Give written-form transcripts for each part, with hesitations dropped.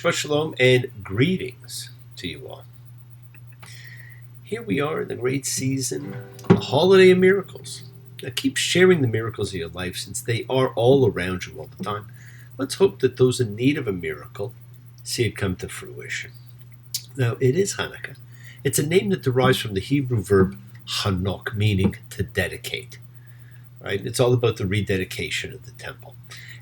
Shabbat Shalom and greetings to you all. Here we are in the great season, the holiday of miracles. Now keep sharing the miracles of your life since they are all around you all the time. Let's hope that those in need of a miracle see it come to fruition. Now it is Hanukkah. It's a name that derives from the Hebrew verb hanok, meaning to dedicate. Right? It's all about the rededication of the temple.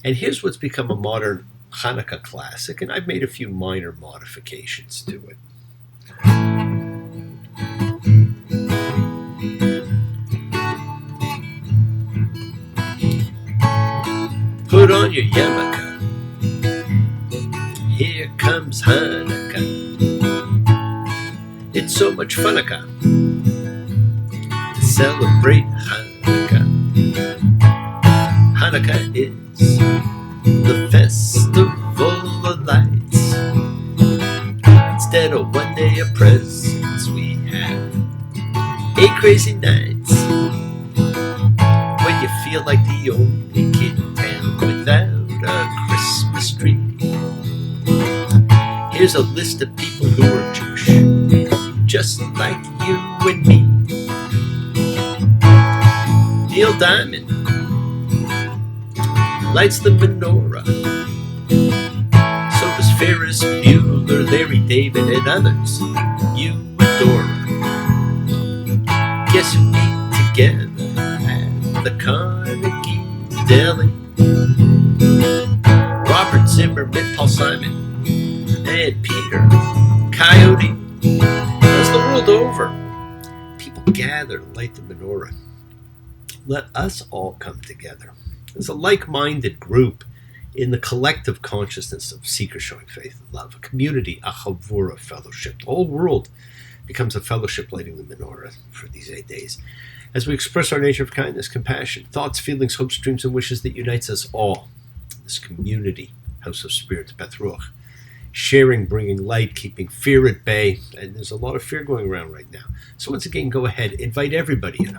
And here's what's become a modern Hanukkah classic, and I've made a few minor modifications to it. Put on your yarmulke, here comes Hanukkah. It's so much funukkah to celebrate Hanukkah. Hanukkah is the festival of lights. Instead of one day of presents, we have 8 crazy nights. When you feel like the only kid in town without a Christmas tree. Here's a list of people who are Jewish, just like you and me. Neil Diamond lights the menorah. So does Ferris Bueller, Larry David, and others you adore. Guess who meet together at the Carnegie Deli? Robert Zimmerman, Paul Simon, and Peter Coyote. As the world over, people gather to light the menorah. Let us all come together as a like-minded group in the collective consciousness of seekers showing faith and love, a community, a chavura fellowship. The whole world becomes a fellowship lighting the menorah for these 8 days. As we express our nature of kindness, compassion, thoughts, feelings, hopes, dreams, and wishes that unites us all. This community, house of spirit, Beth Ruach, sharing, bringing light, keeping fear at bay. And there's a lot of fear going around right now. So once again, go ahead, invite everybody in.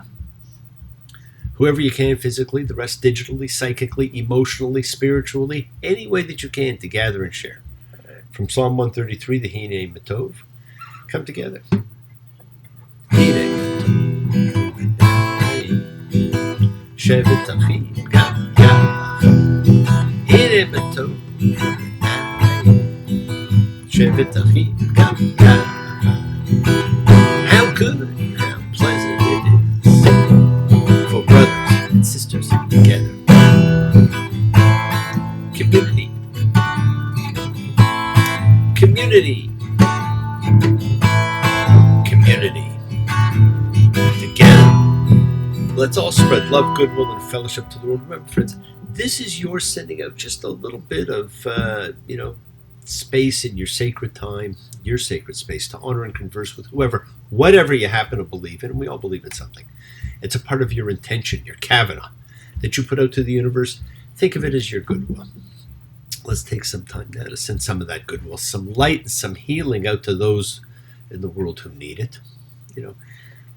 Whoever you can physically, the rest digitally, psychically, emotionally, spiritually, any way that you can to gather and share. From Psalm 133, the Hine Matov, come together. Hine Shevet Achim Gam Yachad. Hine Matov Shevet Achim Gam Yachad. How good, how pleasant it is for brothers and sisters together. Community. Community. Community. Together. Let's all spread love, goodwill, and fellowship to the world. Remember, friends, this is your sending out just a little bit of, space in your sacred time, your sacred space to honor and converse with whoever, whatever you happen to believe in, and we all believe in something. It's a part of your intention, your kavanah, that you put out to the universe. Think of it as your goodwill. Let's take some time now to send some of that goodwill, some light and some healing out to those in the world who need it.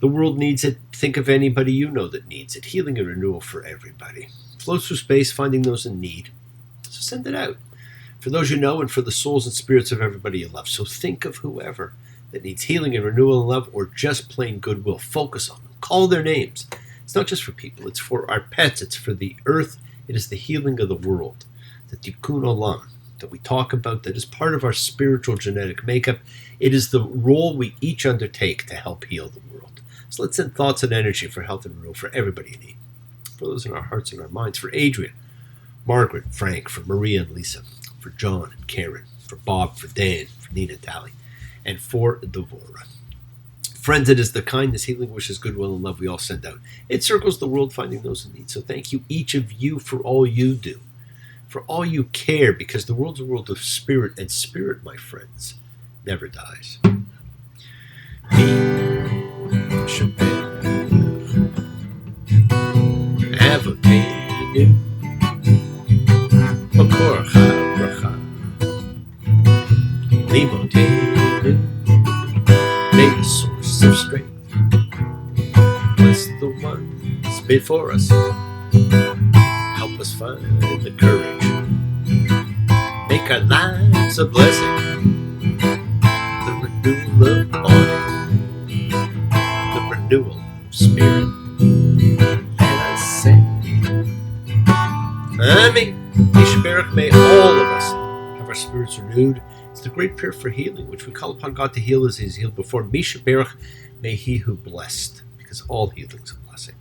The world needs it. Think of anybody you know that needs it. Healing and renewal for everybody. Flow through space, finding those in need. So send it out. For those you know and for the souls and spirits of everybody you love. So think of whoever that needs healing and renewal and love, or just plain goodwill. Focus on them. Call their names. It's not just for people. It's for our pets. It's for the earth. It is the healing of the world. The tikkun olam that we talk about, that is part of our spiritual genetic makeup. It is the role we each undertake to help heal the world. So let's send thoughts and energy for health and renewal for everybody in need. For those in our hearts and our minds. For Adrian, Margaret, Frank, for Maria and Lisa. For John and Karen. For Bob, for Dan, for Nina and Tally. And for Devorah. Friends, it is the kindness, healing, wishes, goodwill, and love we all send out. It circles the world, finding those in need. So thank you, each of you, for all you do, for all you care, because the world's a world of spirit, and spirit, my friends, never dies. May the source of strength bless the ones before us. Help us find the courage. Make our lives is a blessing. The renewal of body, the renewal of spirit. And I say, Amen. May all of us have our spirits renewed. It's the great prayer for healing, which we call upon God to heal as He is healed before. May He who blessed, because all healing is a blessing.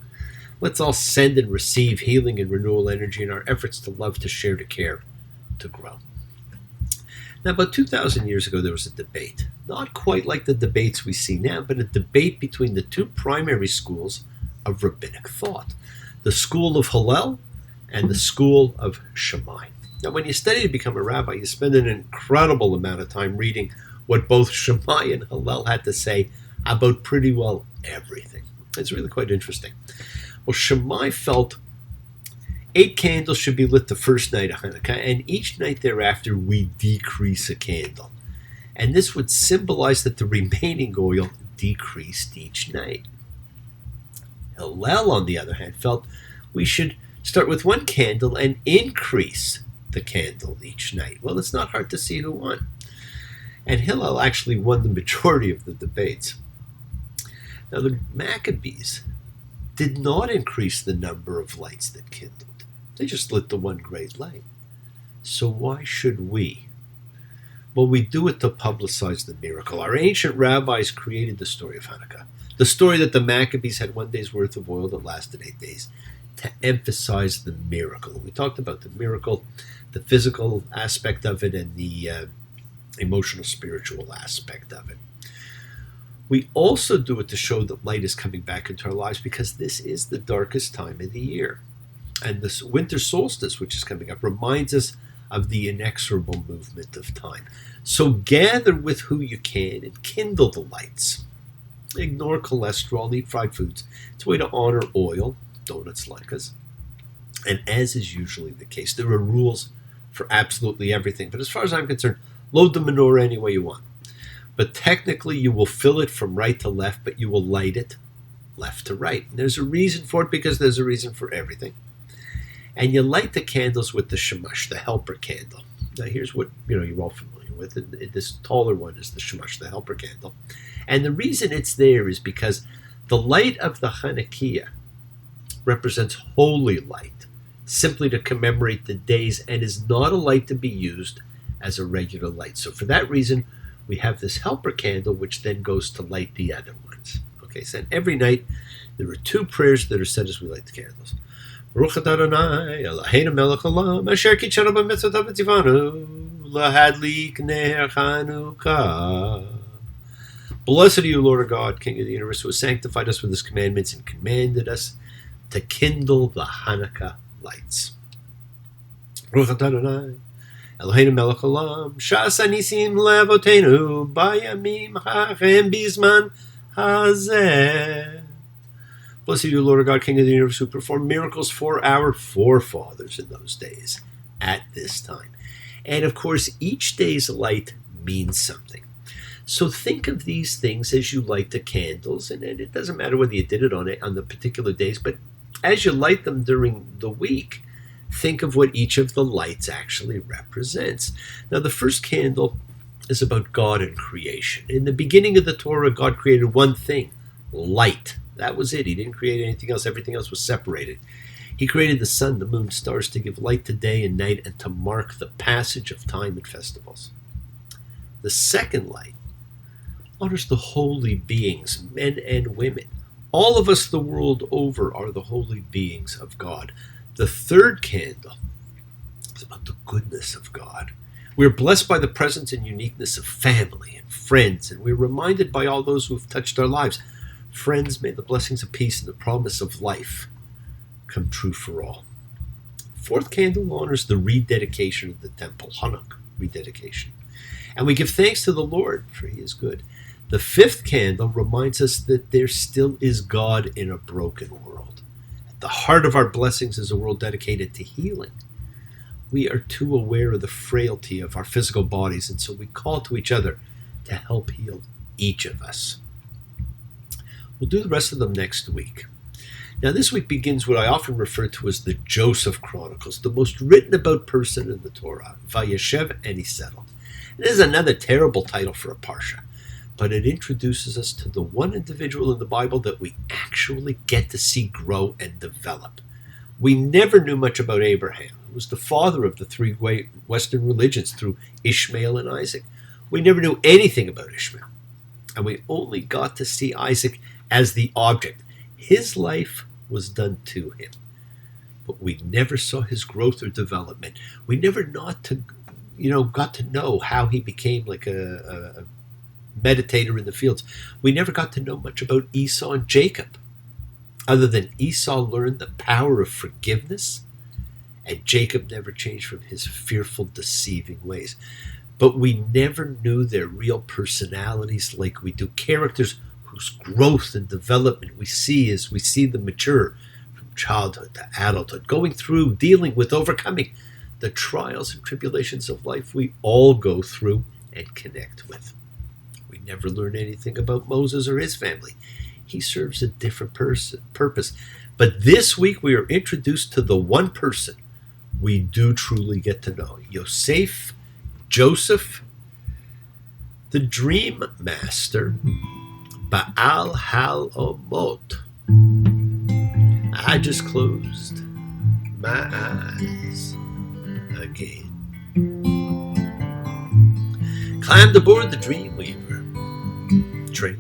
Let's all send and receive healing and renewal energy in our efforts to love, to share, to care, to grow. Now, about 2,000 years ago, there was a debate. Not quite like the debates we see now, but a debate between the two primary schools of rabbinic thought. The school of Hillel and the school of Shammai. Now, when you study to become a rabbi, you spend an incredible amount of time reading what both Shammai and Hillel had to say about pretty well everything. It's really quite interesting. Well, Shammai felt 8 candles should be lit the first night of Hanukkah, and each night thereafter we decrease a candle. And this would symbolize that the remaining oil decreased each night. Hillel, on the other hand, felt we should start with 1 candle and increase the candle each night. Well, it's not hard to see who won. And Hillel actually won the majority of the debates. Now, the Maccabees did not increase the number of lights that kindled. They just lit the 1 great light. So why should we? Well, we do it to publicize the miracle. Our ancient rabbis created the story of Hanukkah, the story that the Maccabees had 1 day's worth of oil that lasted 8 days, to emphasize the miracle. We talked about the miracle, the physical aspect of it, and the emotional, spiritual aspect of it. We also do it to show that light is coming back into our lives, because this is the darkest time of the year. And this winter solstice, which is coming up, reminds us of the inexorable movement of time. So gather with who you can and kindle the lights. Ignore cholesterol, eat fried foods. It's a way to honor oil, donuts, latkes. And as is usually the case, there are rules for absolutely everything. But as far as I'm concerned, load the menorah any way you want. But technically, you will fill it from right to left, but you will light it left to right. And there's a reason for it, because there's a reason for everything. And you light the candles with the shamash, the helper candle. Now, here's what you're all familiar with. This taller one is the shamash, the helper candle. And the reason it's there is because the light of the Hanukkah represents holy light, simply to commemorate the days, and is not a light to be used as a regular light. So for that reason, we have this helper candle, which then goes to light the other ones. Okay, so every night there are 2 prayers that are said as we light the candles. Baruch atah Adonai, Eloheinu melech haolam, asher kitshanu b'mitzvotav v'tzivanu, lahadlik ner Chanukah. Blessed are you, Lord our God, King of the universe, who has sanctified us with His commandments and commanded us to kindle the Hanukkah lights. Baruch atah Adonai, Eloheinu melech haolam, sha'asa nisim le'avotenu, bayamim ha'chem bizman hazeh. Blessed are you, Lord our God, King of the universe, who performed miracles for our forefathers in those days, at this time. And of course, each day's light means something. So think of these things as you light the candles, and it doesn't matter whether you did it on the particular days, but as you light them during the week, think of what each of the lights actually represents. Now, the first candle is about God and creation. In the beginning of the Torah, God created one thing, light. That was it. He didn't create anything else. Everything else was separated. He created the sun, the moon, stars to give light to day and night, and to mark the passage of time and festivals. The second light honors the holy beings, men and women. All of us the world over are the holy beings of God. The third candle is about the goodness of God. We're blessed by the presence and uniqueness of family and friends, and we're reminded by all those who have touched our lives. Friends, may the blessings of peace and the promise of life come true for all. Fourth candle honors the rededication of the temple, Hanukkah, rededication. And we give thanks to the Lord, for He is good. The fifth candle reminds us that there still is God in a broken world. At the heart of our blessings is a world dedicated to healing. We are too aware of the frailty of our physical bodies, and so we call to each other to help heal each of us. We'll do the rest of them next week. Now, this week begins what I often refer to as the Joseph Chronicles, the most written about person in the Torah, Vayeshev, and he settled. This is another terrible title for a Parsha, but it introduces us to the one individual in the Bible that we actually get to see grow and develop. We never knew much about Abraham, who was the father of the three Western religions through Ishmael and Isaac. We never knew anything about Ishmael, and we only got to see Isaac as the object. His life was done to him, but we never saw his growth or development. We never got to know how he became like a meditator in the fields. We never got to know much about Esau and Jacob, other than Esau learned the power of forgiveness, and Jacob never changed from his fearful, deceiving ways. But we never knew their real personalities like we do. Characters whose growth and development we see as we see them mature from childhood to adulthood, going through, dealing with, overcoming the trials and tribulations of life we all go through and connect with. We never learn anything about Moses or his family. He serves a different purpose. But this week we are introduced to the one person we do truly get to know. Yosef, Joseph, the dream master, Baal Halomot. I just closed my eyes again. Climbed aboard the Dreamweaver train.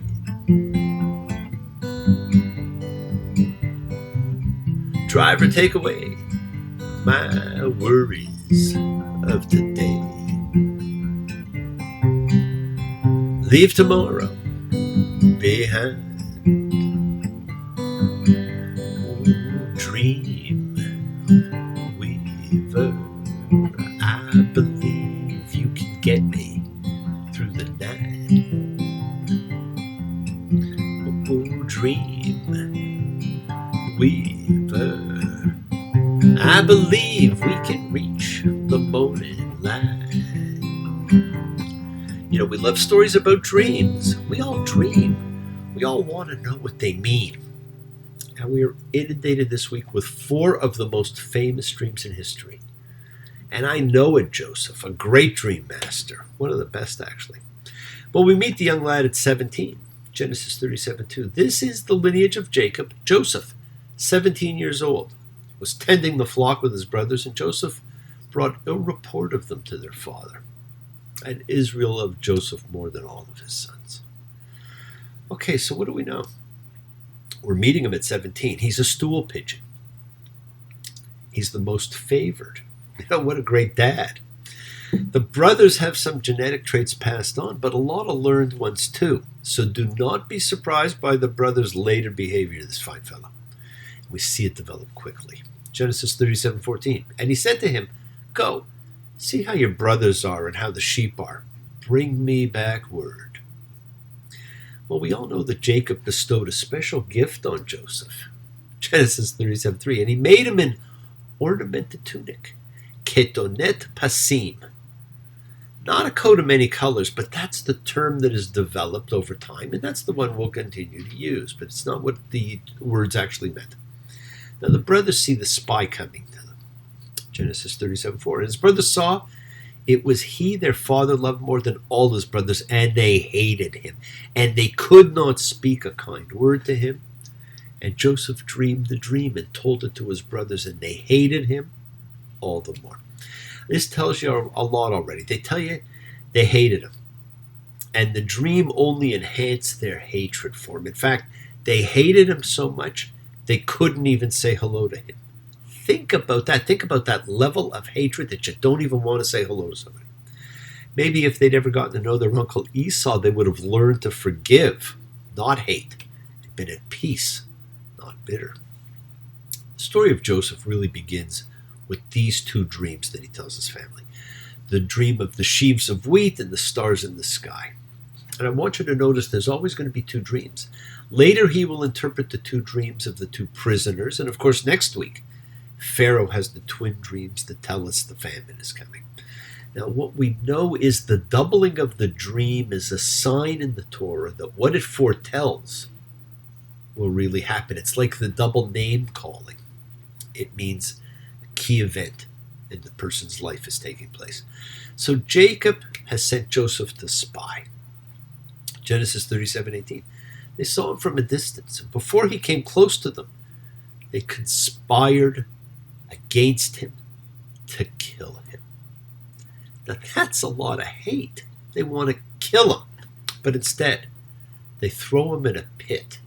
Driver, take away my worries of today. Leave tomorrow behind. Oh, dream weaver, I believe you can get me through the night. Oh, dream weaver, I believe we can reach the morning light. We love stories about dreams. We all dream. We all want to know what they mean. And we are inundated this week with 4 of the most famous dreams in history. And I know it, Joseph, a great dream master. One of the best, actually. Well, we meet the young lad at 17, Genesis 37:2. This is the lineage of Jacob. Joseph, 17 years old, was tending the flock with his brothers, and Joseph brought ill report of them to their father. And Israel loved Joseph more than all of his sons. Okay, so what do we know? We're meeting him at 17. He's a stool pigeon. He's the most favored. What a great dad. The brothers have some genetic traits passed on, but a lot of learned ones too. So do not be surprised by the brothers' later behavior to this fine fellow. We see it develop quickly. Genesis 37:14. And he said to him, "Go, see how your brothers are and how the sheep are. Bring me back word." Well, we all know that Jacob bestowed a special gift on Joseph. Genesis 37:3. And he made him an ornamented tunic, ketonet pasim. Not a coat of many colors, but that's the term that is developed over time, and that's the one we'll continue to use, but it's not what the words actually meant. Now the brothers see the spy coming to them. Genesis 37:4. And his brothers saw it was he their father loved more than all his brothers, and they hated him. And they could not speak a kind word to him. And Joseph dreamed the dream and told it to his brothers, and they hated him all the more. This tells you a lot already. They tell you they hated him. And the dream only enhanced their hatred for him. In fact, they hated him so much they couldn't even say hello to him. Think about that. Think about that level of hatred that you don't even want to say hello to somebody. Maybe if they'd ever gotten to know their uncle Esau, they would have learned to forgive, not hate, and been at peace, not bitter. The story of Joseph really begins with these 2 dreams that he tells his family. The dream of the sheaves of wheat and the stars in the sky. And I want you to notice there's always going to be 2 dreams. Later he will interpret the 2 dreams of the 2 prisoners. And of course next week, Pharaoh has the twin dreams that tell us the famine is coming. Now what we know is the doubling of the dream is a sign in the Torah that what it foretells will really happen. It's like the double name calling. It means a key event and the person's life is taking place. So Jacob has sent Joseph to spy. Genesis 37:18. They saw him from a distance, and before he came close to them, they conspired against him to kill him. Now that's a lot of hate. They want to kill him, but instead they throw him in a pit.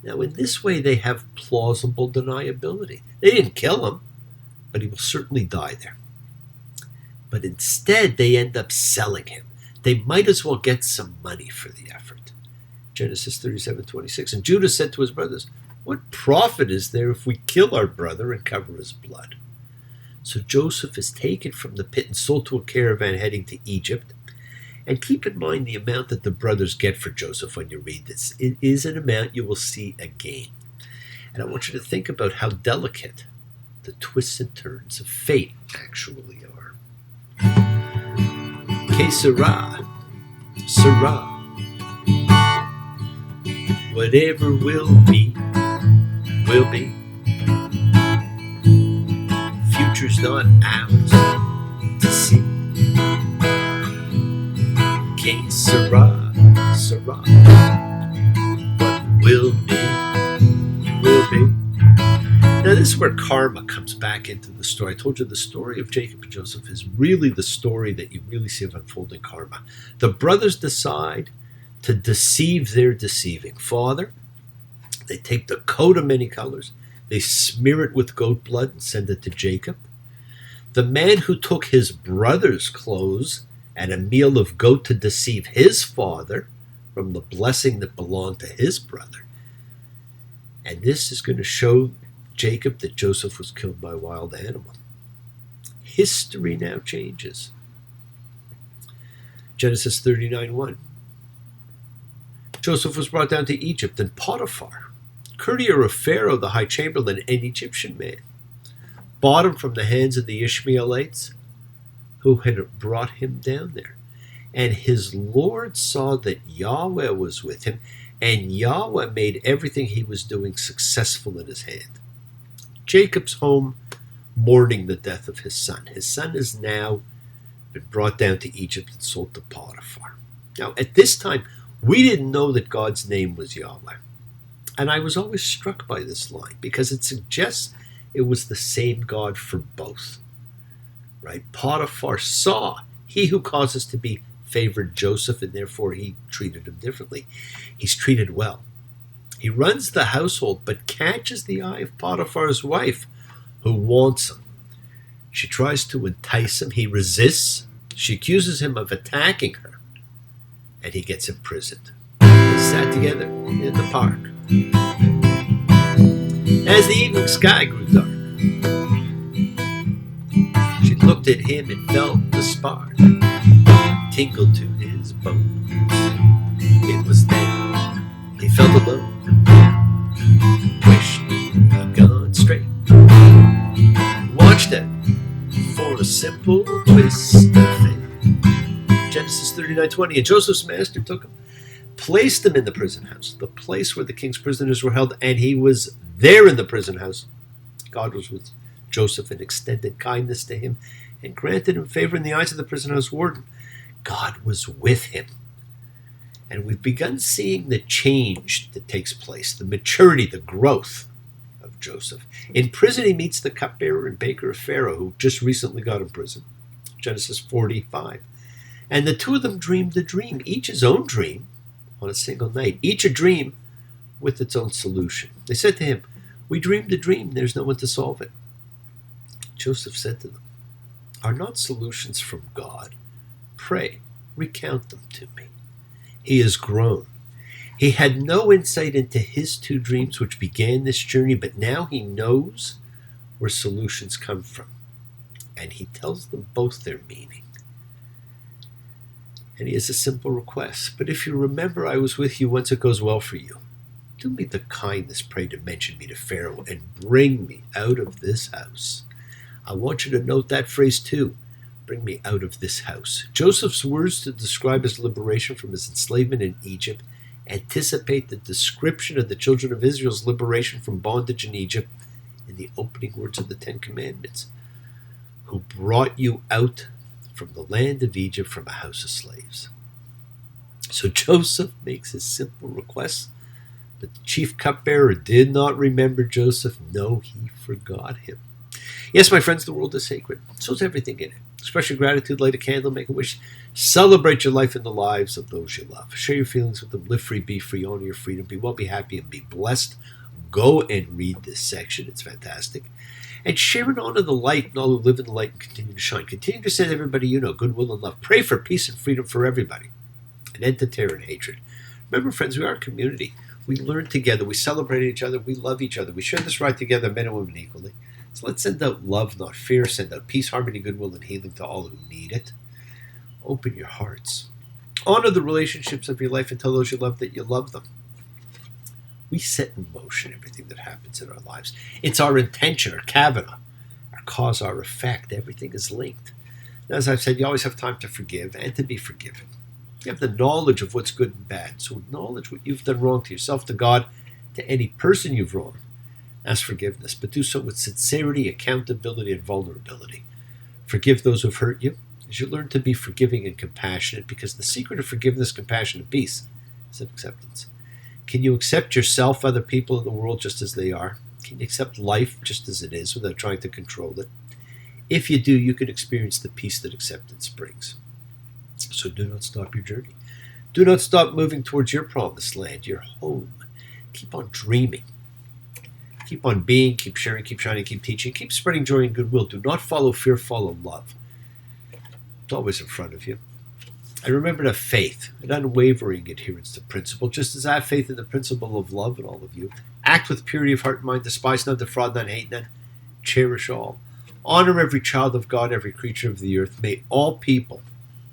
Now in this way they have plausible deniability. They didn't kill him, but he will certainly die there. But instead they end up selling him. They might as well get some money for the effort. Genesis 37:26. And Judah said to his brothers, "What profit is there if we kill our brother and cover his blood?" So Joseph is taken from the pit and sold to a caravan heading to Egypt. And keep in mind the amount that the brothers get for Joseph when you read this. It is an amount you will see again. And I want you to think about how delicate the twists and turns of fate actually are. Que sera, sera. Whatever will be, will be. Future's not ours to see. Que sera, sera. What will be, will be. Now this is where karma comes back into the story. I told you the story of Jacob and Joseph is really the story that you really see of unfolding karma. The brothers decide to deceive their deceiving father. They take the coat of many colors, they smear it with goat blood and send it to Jacob. The man who took his brother's clothes and a meal of goat to deceive his father from the blessing that belonged to his brother. And this is going to show Jacob that Joseph was killed by a wild animal. History now changes. Genesis 39:1. Joseph was brought down to Egypt, and Potiphar, courtier of Pharaoh the high chamberlain, an Egyptian man, bought him from the hands of the Ishmaelites who had brought him down there. And his Lord saw that Yahweh was with him, and Yahweh made everything he was doing successful in his hand. Jacob's home mourning the death of his son. His son has now been brought down to Egypt and sold to Potiphar. Now, at this time, we didn't know that God's name was Yahweh. And I was always struck by this line because it suggests it was the same God for both. Right? Potiphar saw he who causes to be favored Joseph, and therefore he treated him differently. He's treated well. He runs the household, but catches the eye of Potiphar's wife, who wants him. She tries to entice him. He resists. She accuses him of attacking her, and he gets imprisoned. They sat together in the park. As the evening sky grew dark, she looked at him and felt the spark tingle to his bones. It was then he felt alone, wished he'd gone straight, watched it for a simple twist of fate. Genesis 39:20. And Joseph's master took him, placed him in the prison house, the place where the king's prisoners were held, and he was there in the prison house. God was with Joseph and extended kindness to him and granted him favor in the eyes of the prison house warden. God was with him. And we've begun seeing the change that takes place, the maturity, the growth of Joseph. In prison, he meets the cupbearer and baker of Pharaoh, who just recently got in prison. Genesis 45. And the two of them dreamed a dream, each his own dream, on a single night, each a dream with its own solution. They said to him, "We dreamed a dream, there's no one to solve it." Joseph said to them, "Are not solutions from God? Pray, recount them to me." He has grown. He had no insight into his two dreams which began this journey, but now he knows where solutions come from. And he tells them both their meaning. And he has a simple request. "But if you remember I was with you once it goes well for you, do me the kindness, pray, to mention me to Pharaoh and bring me out of this house." I want you to note that phrase too. Bring me out of this house. Joseph's words to describe his liberation from his enslavement in Egypt anticipate the description of the children of Israel's liberation from bondage in Egypt in the opening words of the Ten Commandments. who brought you out from the land of Egypt from a house of slaves. So Joseph makes his simple request, but the chief cupbearer did not remember Joseph. No, he forgot him. Yes, my friends, the world is sacred. So is everything in it. Express your gratitude, light a candle, make a wish. Celebrate your life and the lives of those you love. Share your feelings with them. Live free, be free, honor your freedom. Be well, be happy, and be blessed. Go and read this section. It's fantastic. And share and honor the light and all who live in the light and continue to shine. Continue to send everybody you know goodwill and love. Pray for peace and freedom for everybody. An end to terror and hatred. Remember, friends, we are a community. We learn together. We celebrate each other. We love each other. We share this ride together, men and women equally. So let's send out love, not fear. Send out peace, harmony, goodwill, and healing to all who need it. Open your hearts. Honor the relationships of your life and tell those you love that you love them. We set in motion everything that happens in our lives. It's our intention, our kavana, our cause, our effect. Everything is linked. Now, as I've said, you always have time to forgive and to be forgiven. You have the knowledge of what's good and bad. So acknowledge what you've done wrong to yourself, to God, to any person you've wronged. Ask forgiveness, but do so with sincerity, accountability, and vulnerability. Forgive those who've hurt you as you learn to be forgiving and compassionate, because the secret of forgiveness, compassion, and peace is acceptance. Can you accept yourself, other people in the world just as they are? Can you accept life just as it is without trying to control it? If you do, you can experience the peace that acceptance brings. So do not stop your journey. Do not stop moving towards your promised land, your home. Keep on dreaming. Keep on being, keep sharing, keep shining, keep teaching, keep spreading joy and goodwill. Do not follow fear, follow love. It's always in front of you. And remember to have faith, an unwavering adherence to principle, just as I have faith in the principle of love in all of you. Act with purity of heart and mind, despise none, defraud none, hate none, cherish all. Honor every child of God, every creature of the earth. May all people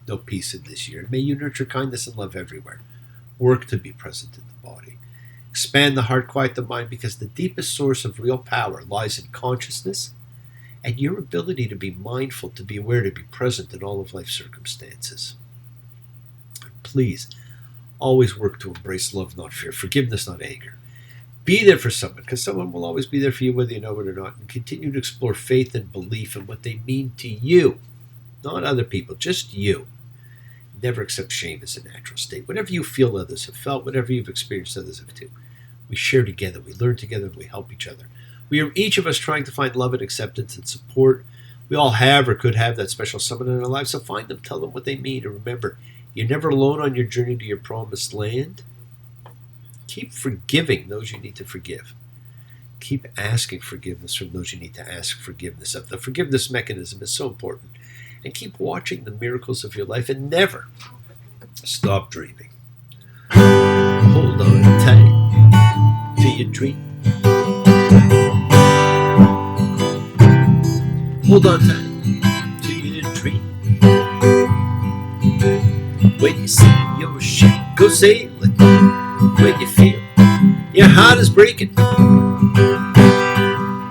know peace in this year. May you nurture kindness and love everywhere. Work to be present in the body. Expand the heart, quiet the mind, because the deepest source of real power lies in consciousness and your ability to be mindful, to be aware, to be present in all of life's circumstances. Please, always work to embrace love, not fear, forgiveness, not anger. Be there for someone, because someone will always be there for you whether you know it or not, and continue to explore faith and belief and what they mean to you, not other people, just you. Never accept shame as a natural state. Whatever you feel others have felt, whatever you've experienced others have too. We share together, we learn together, and we help each other. We are each of us trying to find love and acceptance and support. We all have or could have that special someone in our lives, so find them, tell them what they mean, and remember, you're never alone on your journey to your promised land. Keep forgiving those you need to forgive. Keep asking forgiveness from those you need to ask forgiveness of. The forgiveness mechanism is so important. And keep watching the miracles of your life and never stop dreaming. Hold on tight to your dream. Hold on tight to your dream. When you see your ship go sailing, when you feel your heart is breaking,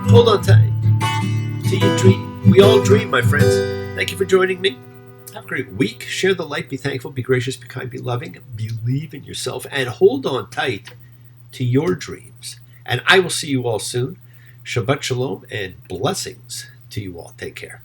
hold on tight to your dream. We all dream, my friends. Thank you for joining me. Have a great week. Share the light. Be thankful. Be gracious. Be kind. Be loving. Believe in yourself. And hold on tight to your dreams. And I will see you all soon. Shabbat shalom and blessings to you all. Take care.